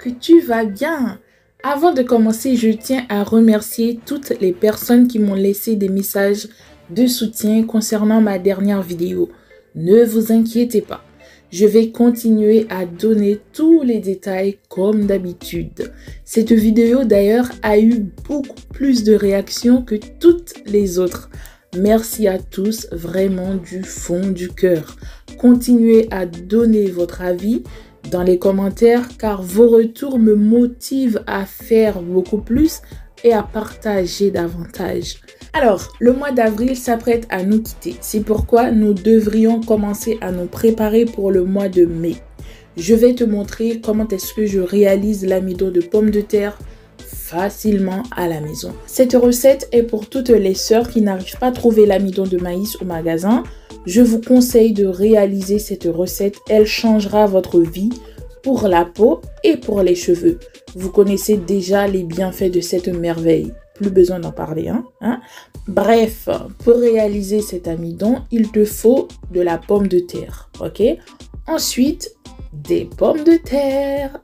que tu vas bien. Avant de commencer, je tiens à remercier toutes les personnes qui m'ont laissé des messages de soutien concernant ma dernière vidéo. Ne vous inquiétez pas, je vais continuer à donner tous les détails comme d'habitude. Cette vidéo d'ailleurs a eu beaucoup plus de réactions que toutes les autres. Merci à tous, vraiment du fond du cœur. Continuez à donner votre avis dans les commentaires car vos retours me motivent à faire beaucoup plus et à partager davantage. Alors, le mois d'avril s'apprête à nous quitter. C'est pourquoi nous devrions commencer à nous préparer pour le mois de mai. Je vais te montrer comment est-ce que je réalise l'amidon de pommes de terre facilement à la maison. Cette recette est pour toutes les sœurs qui n'arrivent pas à trouver l'amidon de maïs au magasin. Je vous conseille de réaliser cette recette. Elle changera votre vie pour la peau et pour les cheveux. Vous connaissez déjà les bienfaits de cette merveille. Plus besoin d'en parler, hein? Bref, pour réaliser cet amidon, il te faut de la pomme de terre, ok? Ensuite, des pommes de terre.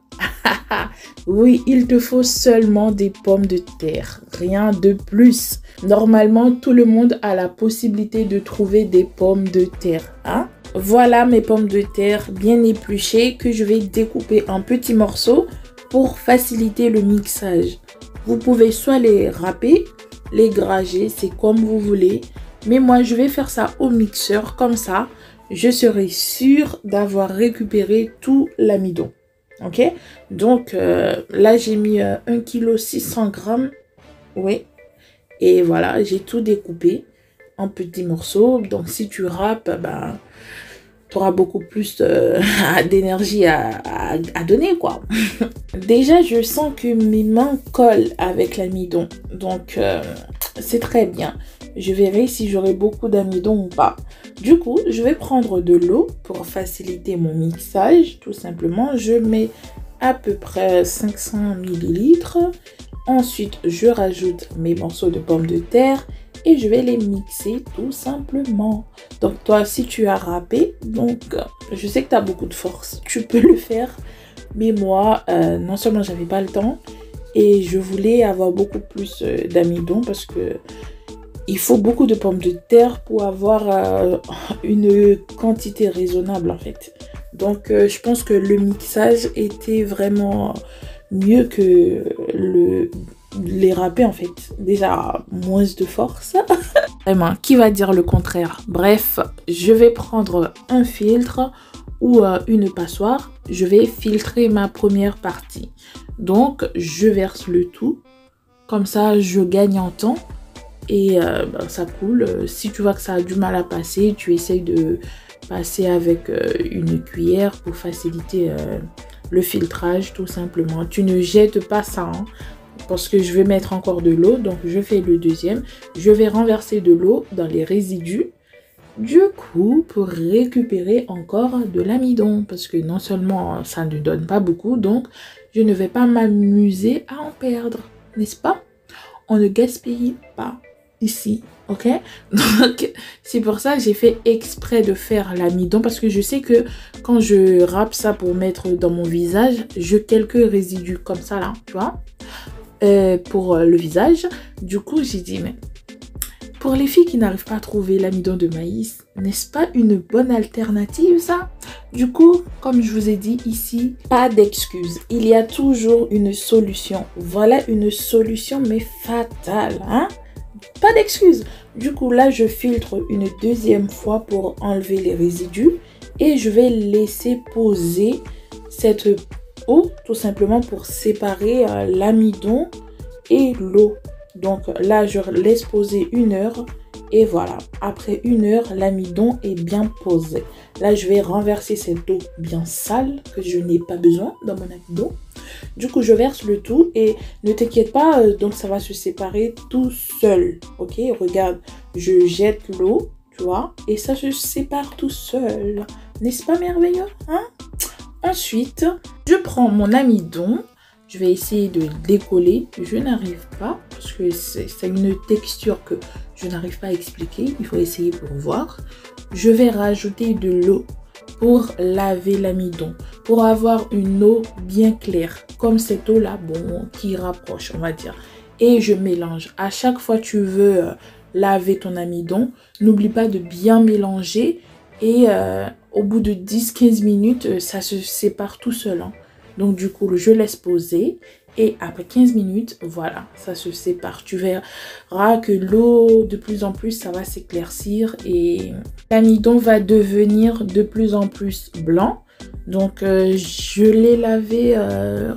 Oui, il te faut seulement des pommes de terre, rien de plus. Normalement, tout le monde a la possibilité de trouver des pommes de terre, hein? Voilà mes pommes de terre bien épluchées que je vais découper en petits morceaux pour faciliter le mixage. Vous pouvez soit les râper, les grager, c'est comme vous voulez. Mais moi, je vais faire ça au mixeur, comme ça, je serai sûre d'avoir récupéré tout l'amidon. Ok? Donc, là, j'ai mis 1,6 kg. Oui. Et voilà, j'ai tout découpé en petits morceaux. Donc, si tu râpes, ben, tu auras beaucoup plus d'énergie à donner, quoi. Déjà, je sens que mes mains collent avec l'amidon. Donc, c'est très bien. Je verrai si j'aurai beaucoup d'amidon ou pas. Du coup, je vais prendre de l'eau pour faciliter mon mixage. Tout simplement, je mets à peu près 500 ml. Ensuite, je rajoute mes morceaux de pommes de terre et je vais les mixer tout simplement. Donc, toi, si tu as râpé, donc je sais que tu as beaucoup de force, tu peux le faire. Mais moi, non seulement j'avais pas le temps et je voulais avoir beaucoup plus d'amidon parce que il faut beaucoup de pommes de terre pour avoir une quantité raisonnable en fait. Donc, je pense que le mixage était vraiment mieux que les râper en fait. Déjà, moins de force. Vraiment, qui va dire le contraire? Bref, je vais prendre un filtre ou une passoire. Je vais filtrer ma première partie. Donc, je verse le tout. Comme ça, je gagne en temps. Et ben, ça coule. Si tu vois que ça a du mal à passer, tu essayes de passer avec une cuillère pour faciliter le filtrage tout simplement. Tu ne jettes pas ça, hein, parce que je vais mettre encore de l'eau. Donc, je fais le deuxième. Je vais renverser de l'eau dans les résidus. Du coup, pour récupérer encore de l'amidon. Parce que non seulement ça ne donne pas beaucoup, donc je ne vais pas m'amuser à en perdre. N'est-ce pas? On ne gaspille pas ici, ok? Donc, c'est pour ça que j'ai fait exprès de faire l'amidon. Parce que je sais que quand je râpe ça pour mettre dans mon visage, j'ai quelques résidus comme ça là, tu vois? Pour le visage. Du coup, j'ai dit, mais pour les filles qui n'arrivent pas à trouver l'amidon de maïs, n'est-ce pas une bonne alternative ça? Du coup, comme je vous ai dit ici, pas d'excuses. Il y a toujours une solution. Voilà une solution mais fatale, hein? Pas d'excuses. Du coup, là, je filtre une deuxième fois pour enlever les résidus et je vais laisser poser cette eau tout simplement pour séparer l'amidon et l'eau. Donc là, je laisse poser 1 heure et voilà. Après 1 heure, l'amidon est bien posé. Là, je vais renverser cette eau bien sale que je n'ai pas besoin dans mon amidon. Du coup, je verse le tout et ne t'inquiète pas, donc ça va se séparer tout seul. Ok, regarde, je jette l'eau, tu vois, et ça se sépare tout seul. N'est-ce pas merveilleux, hein? Ensuite, je prends mon amidon. Je vais essayer de décoller. Je n'arrive pas parce que c'est une texture que je n'arrive pas à expliquer. Il faut essayer pour voir. Je vais rajouter de l'eau pour laver l'amidon, pour avoir une eau bien claire, comme cette eau-là, bon, qui rapproche, on va dire. Et je mélange. À chaque fois que tu veux laver ton amidon, n'oublie pas de bien mélanger et au bout de 10-15 minutes, ça se sépare tout seul. Hein. Donc du coup, je laisse poser et après 15 minutes, voilà, ça se sépare. Tu verras que l'eau, de plus en plus, ça va s'éclaircir et l'amidon va devenir de plus en plus blanc. Donc, je l'ai lavé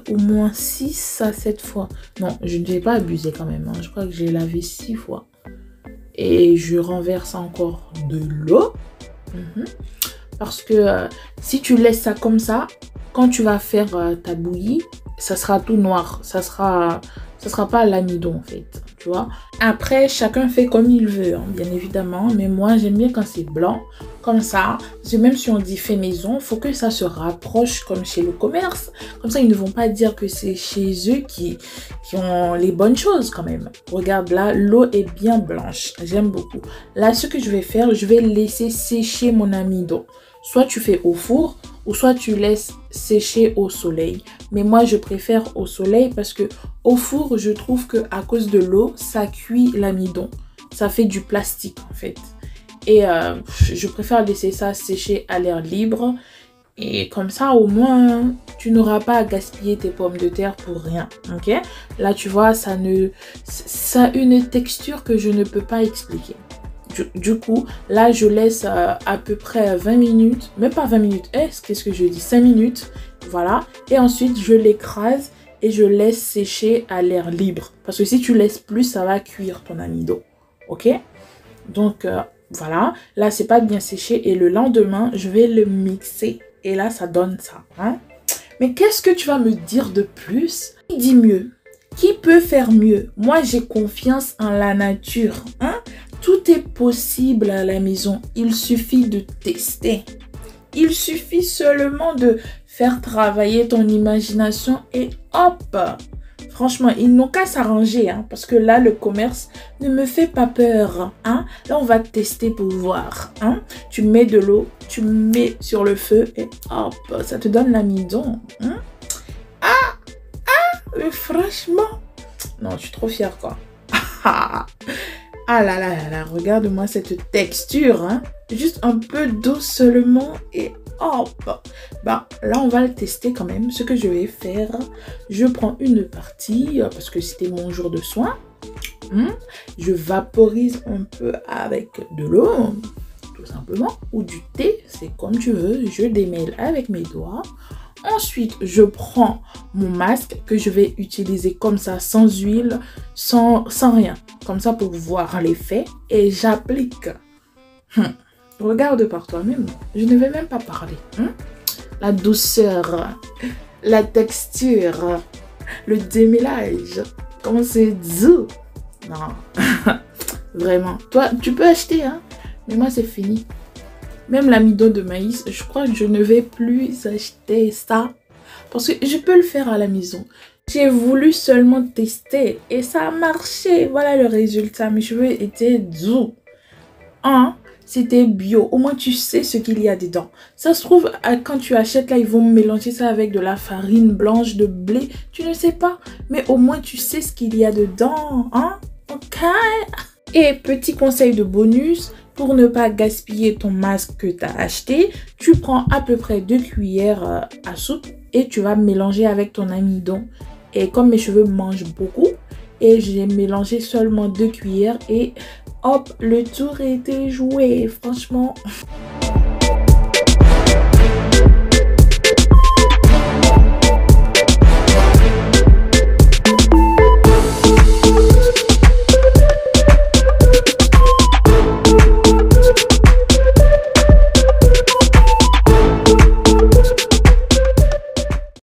au moins 6 à 7 fois. Non, je ne vais pas abuser quand même. Hein. Je crois que j'ai lavé 6 fois. Et je renverse encore de l'eau. Parce que si tu laisses ça comme ça, quand tu vas faire ta bouillie, ça sera tout noir. Ça sera pas l'amidon en fait. Tu vois. Après, chacun fait comme il veut, hein, bien évidemment. Mais moi, j'aime bien quand c'est blanc. Comme ça, même si on dit fait maison, il faut que ça se rapproche comme chez le commerce. Comme ça, ils ne vont pas dire que c'est chez eux qui ont les bonnes choses quand même. Regarde là, l'eau est bien blanche. J'aime beaucoup. Là, ce que je vais faire, je vais laisser sécher mon amidon. Soit tu fais au four ou soit tu laisses sécher au soleil. Mais moi, je préfère au soleil parce que au four, je trouve que à cause de l'eau, ça cuit l'amidon. Ça fait du plastique en fait. Et je préfère laisser ça sécher à l'air libre. Et comme ça, au moins, tu n'auras pas à gaspiller tes pommes de terre pour rien. Ok? Là, tu vois, ça a une texture que je ne peux pas expliquer. Du coup, là, je laisse à peu près 20 minutes. Même pas 20 minutes. Qu'est-ce que je dis? 5 minutes. Voilà. Et ensuite, je l'écrase et je laisse sécher à l'air libre. Parce que si tu laisses plus, ça va cuire ton amidon. Ok? Donc, voilà. Là, c'est pas bien séché. Et le lendemain, je vais le mixer. Et là, ça donne ça. Hein? Mais qu'est-ce que tu vas me dire de plus? Qui dit mieux? Qui peut faire mieux? Moi, j'ai confiance en la nature. Hein? Tout est possible à la maison. Il suffit de tester. Il suffit seulement de faire travailler ton imagination et hop! Franchement, ils n'ont qu'à s'arranger. Hein, parce que là, le commerce ne me fait pas peur. Hein. Là, on va tester pour voir. Hein. Tu mets de l'eau, tu mets sur le feu et hop! Ça te donne l'amidon. Hein. Franchement. Non, je suis trop fière quoi. Ah là là là là, regarde-moi cette texture, hein. Juste un peu d'eau seulement et hop. Bah là, on va le tester quand même. Ce que je vais faire, je prends une partie parce que c'était mon jour de soin. Je vaporise un peu avec de l'eau, tout simplement, ou du thé, c'est comme tu veux. Je démêle avec mes doigts. Ensuite, je prends mon masque que je vais utiliser comme ça, sans huile, sans rien. Comme ça pour voir l'effet. Et j'applique. Regarde par toi-même. Je ne vais même pas parler. La douceur, la texture, le démêlage. Comment c'est doux. Non. Vraiment. Toi, tu peux acheter, hein. Mais moi, c'est fini. Même l'amidon de maïs, je crois que je ne vais plus acheter ça. Parce que je peux le faire à la maison. J'ai voulu seulement tester et ça a marché. Voilà le résultat. Mes cheveux étaient doux. Hein? C'était bio. Au moins, tu sais ce qu'il y a dedans. Ça se trouve, quand tu achètes, là, ils vont mélanger ça avec de la farine blanche de blé. Tu ne sais pas. Mais au moins, tu sais ce qu'il y a dedans. Hein? Ok? Et petit conseil de bonus, pour ne pas gaspiller ton masque que tu as acheté, tu prends à peu près 2 cuillères à soupe et tu vas mélanger avec ton amidon. Et comme mes cheveux mangent beaucoup, et j'ai mélangé seulement 2 cuillères et hop, le tour était joué, franchement.